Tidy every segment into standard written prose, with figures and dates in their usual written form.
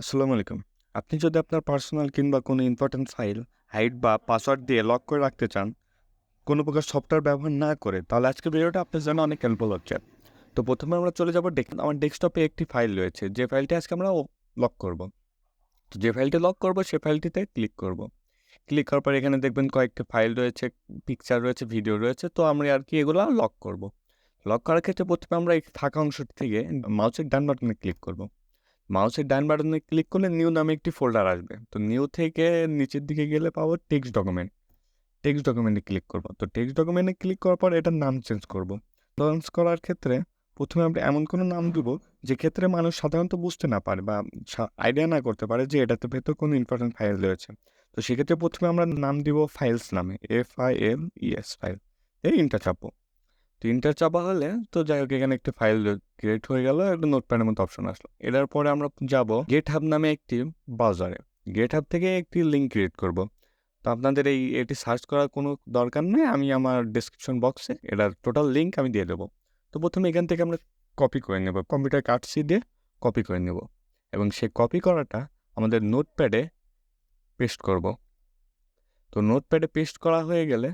আসসালামু আলাইকুম। আপনি যদি আপনার পার্সোনাল কিংবা কোনো ইম্পোর্টেন্ট ফাইল হাইড বা পাসওয়ার্ড দিয়ে লক করে রাখতে চান, কোনো প্রকার সফটওয়্যার ব্যবহার না করে, তাহলে আজকের ভিডিওটা আপনার জন্য অনেক হেল্পফুল হচ্ছে। তো প্রথমে আমরা চলে যাব আমার ডেস্কটপে একটি ফাইল রয়েছে, যে ফাইলটি আজকে আমরা লক করব। তো যে ফাইলটি লক করব, সে ফাইলটিতে ক্লিক করব। ক্লিক করার পর এখানে দেখবেন কয়েকটি ফাইল রয়েছে, পিকচার রয়েছে, ভিডিও রয়েছে। তো আমরা আর কি এগুলো লক করব। লক করার ক্ষেত্রে প্রথমে আমরা এই ফাঁকা অংশটি থেকে মাউসের ডান বাটনে ক্লিক করব। মাউসের ডান বাটনে ক্লিক করলে নিউ নামে একটি ফোল্ডার আসবে। তো নিউ থেকে নিচের দিকে গেলে পাবো টেক্সট ডকুমেন্ট। টেক্সট ডকুমেন্টে ক্লিক করব। তো টেক্সট ডকুমেন্টে ক্লিক করার পর এটার নাম চেঞ্জ করব। চেঞ্জ করার ক্ষেত্রে প্রথমে আমরা এমন কোনো নাম দিব যে ক্ষেত্রে মানুষ সাধারণত বুঝতে না পারে বা আইডিয়া না করতে পারে যে এটাতে ভেতর কোনো ইম্পর্টেন্ট ফাইল রয়েছে। তো সেক্ষেত্রে প্রথমে আমরা নাম দিব ফাইলস নামে, FILES ফাইল। এই ইন্টার চাপবো। তো ইন্টার চাপা হলে তো যাই হোক এখানে একটা ফাইল ক্রিয়েট হয়ে গেল, একটা নোটপ্যাডের মতো অপশন আসলো। এটার পরে আমরা যাব গেট হাব নামে একটি ব্রাউজারে। গেট হাব থেকে একটি লিঙ্ক ক্রিয়েট করব। তো আপনাদের এটি সার্চ করার কোনো দরকার নেই, আমি আমার ডেসক্রিপশন বক্সে এটার টোটাল লিঙ্ক আমি দিয়ে দেবো। তো প্রথমে এখান থেকে আমরা কপি করে নেব, কম্পিউটার কাটসি দিয়ে কপি করে নেব এবং সেই কপি করাটা আমাদের নোটপ্যাডে পেস্ট করব। তো নোটপ্যাডে পেস্ট করা হয়ে গেলে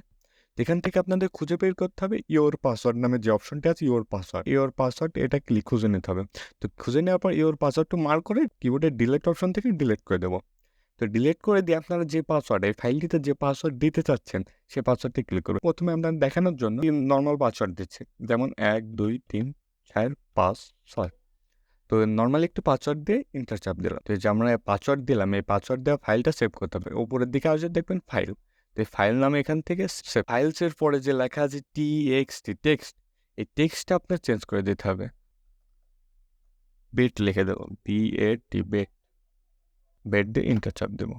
এখান থেকে আপনাদের খুঁজে বের করতে হবে ইওর পাসওয়ার্ড নামে যে অপশনটি আছে, ইওর পাসওয়ার্ড এটা খুঁজে নিতে হবে। তো খুঁজে নেওয়ার পর ইওর পাসওয়ার্ডটা মার্ক করে কিবোর্ডের ডিলিট অপশন থেকে ডিলিট করে দেবো। তো ডিলিট করে দিয়ে আপনারা যে পাসওয়ার্ড, এই ফাইলটিতে যে পাসওয়ার্ড দিতে চাচ্ছেন সেই পাসওয়ার্ডটি ক্লিক করবেন। প্রথমে আমরা দেখানোর জন্য নর্মাল পাসওয়ার্ড দিচ্ছি, যেমন 1 2 3 4 5 6। তো নর্মালি একটু পাসওয়ার্ড দিয়ে ইন্টার চাপ দিলাম। তো এই যে আমরা পাসওয়ার্ড দিলাম, এই পাসওয়ার্ড দেওয়া ফাইলটা সেভ করতে হবে। উপরের দিকে আসলে দেখবেন ফাইল। তো এই ফাইল নামে এখান থেকে ফাইলসের পরে যে লেখা আছে TXT টেক্সট, এই টেক্সটটা আপনার চেঞ্জ করে দিতে হবে। বেট লিখে দেবো, BAT বেট। বেট দিয়ে ইন্টার চাপ দেবো।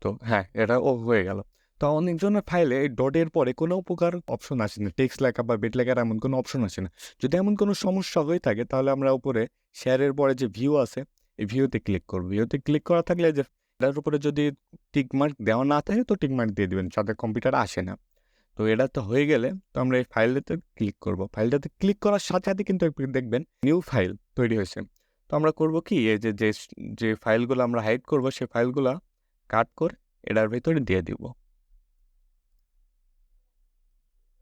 তো হ্যাঁ, এটা হয়ে গেল। তো অনেকজনের ফাইলে এই ডটের পরে কোনো প্রকার অপশন আসে না, টেক্সট লেখা বা বেট লেখার এমন কোনো অপশন আসে না। যদি এমন কোনো সমস্যা হয়ে থাকে তাহলে আমরা উপরে শেয়ারের পরে যে ভিউ আছে, এই ভিউতে ক্লিক করব। ভিউতে ক্লিক করা থাকলে যে এটার উপরে যদি টিকমার্ক দেওয়া না থাকে তো টিকমার্ক দিয়ে দেবেন, যাতে কম্পিউটার আসে না। তো এটা তো হয়ে গেলে তো আমরা এই ফাইলটাতে ক্লিক করব। ফাইলটাতে ক্লিক করার সাথে সাথে কিন্তু দেখবেন নিউ ফাইল তৈরি হয়েছে। তো আমরা করব কি, এই যে যে যে ফাইলগুলো আমরা হাইড করব সেই ফাইলগুলো কাট করে এটার ভেতরে দিয়ে দিব।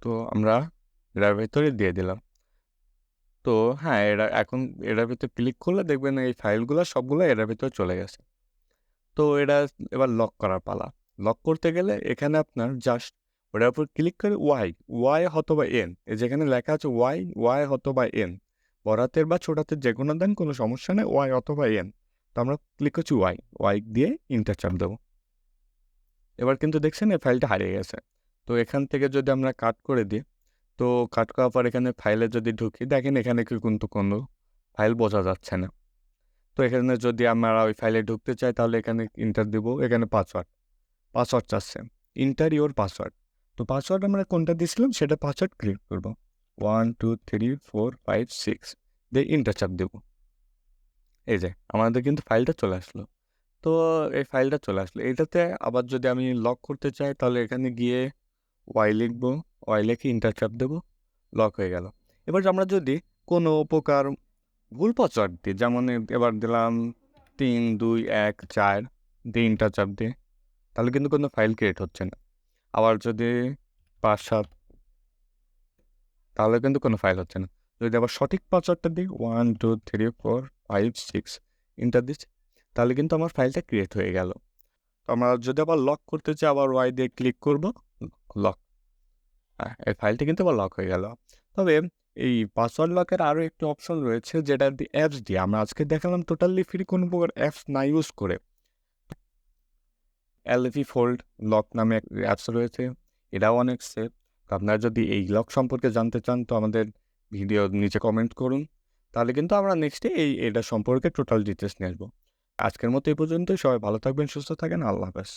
তো আমরা এটার ভেতরে দিয়ে দিলাম। তো হ্যাঁ, এখন এটার ভেতরে ক্লিক করলে দেখবেন এই ফাইলগুলো সবগুলো এটার ভেতরে চলে গেছে। তো এটা এবার লক করার পালা। লক করতে গেলে এখানে আপনার জাস্ট ওটার উপর ক্লিক করে ওয়াই অথবা এন, এই যেখানে লেখা আছে ওয়াই অথবা এন, বড় হাতের বা ছোট হাতের যে কোনো দেন, কোনো সমস্যা নেই, ওয়াই অথবা এন। তো আমরা ক্লিক করছি ওয়াই দিয়ে ইন্টার চাপ দেবো। এবার কিন্তু দেখছেন এই ফাইলটা হারিয়ে গেছে। তো এখান থেকে যদি আমরা কাট করে দিই, তো কাট করার পর এখানে ফাইলে যদি ঢুকি, দেখেন এখানে কিন্তু কোনো ফাইল বোঝা যাচ্ছে না। তো এখানে যদি আমরা ওই ফাইলে ঢুকতে চাই তাহলে এখানে ইন্টার দিব, এখানে পাসওয়ার্ড চাচ্ছে, ইন্টার ইওর পাসওয়ার্ড। তো পাসওয়ার্ড আমরা কোনটা দিয়েছিলাম সেটা পাসওয়ার্ড ক্লিক করবো, 1 2 3 4 5 6 দিয়ে ইন্টার চাপ দেবো। এই যে আমাদের কিন্তু ফাইলটা চলে আসলো। তো এই ফাইলটা চলে আসলো এটাতে। আবার যদি আমি লক করতে চাই তাহলে এখানে গিয়ে ওয়াই লিখবো, ওয়াই লিখে ইন্টার চাপ দেবো, লক হয়ে গেল। এবার আমরা যদি কোনো প্রকার ভুল পাসওয়ার্ড দিই, যেমন এবার দিলাম 3 2 1 4 দিয়ে ইন্টার চাপ দিয়ে, তাহলে কিন্তু কোনো ফাইল ক্রিয়েট হচ্ছে না। আবার যদি 5 7, তাহলে কিন্তু কোনো ফাইল হচ্ছে না। যদি আবার সঠিক পাসওয়ার্ডটা দিই 1 2 3 4 5 6 ইন্টার দিচ্ছি, তাহলে কিন্তু আমার ফাইলটা ক্রিয়েট হয়ে গেল। তো আমরা যদি আবার লক করতে চাই, আবার ওয়াই দিয়ে ক্লিক করব, লক। হ্যাঁ, এই ফাইলটি কিন্তু আবার লক হয়ে গেল। তবে এই পাসওয়ার্ড লকের আরও একটি অপশন রয়েছে, যেটা দিয়ে অ্যাপস দিয়ে আমরা আজকে দেখালাম টোটালি ফ্রি, কোনো প্রকার অ্যাপস না ইউজ করে। LFE ফোল্ড লক নামে এক অ্যাপস রয়েছে, এটাও অনেক সেফ। তো আপনারা যদি এই লক সম্পর্কে জানতে চান তো আমাদের ভিডিও নিচে কমেন্ট করুন, তাহলে কিন্তু আমরা নেক্সটে এটা সম্পর্কে টোটাল ডিটেলস নিয়ে আসবো। আজকের মতো এই পর্যন্তই। সবাই ভালো থাকবেন, সুস্থ থাকেন, আল্লাহ হাফেজ।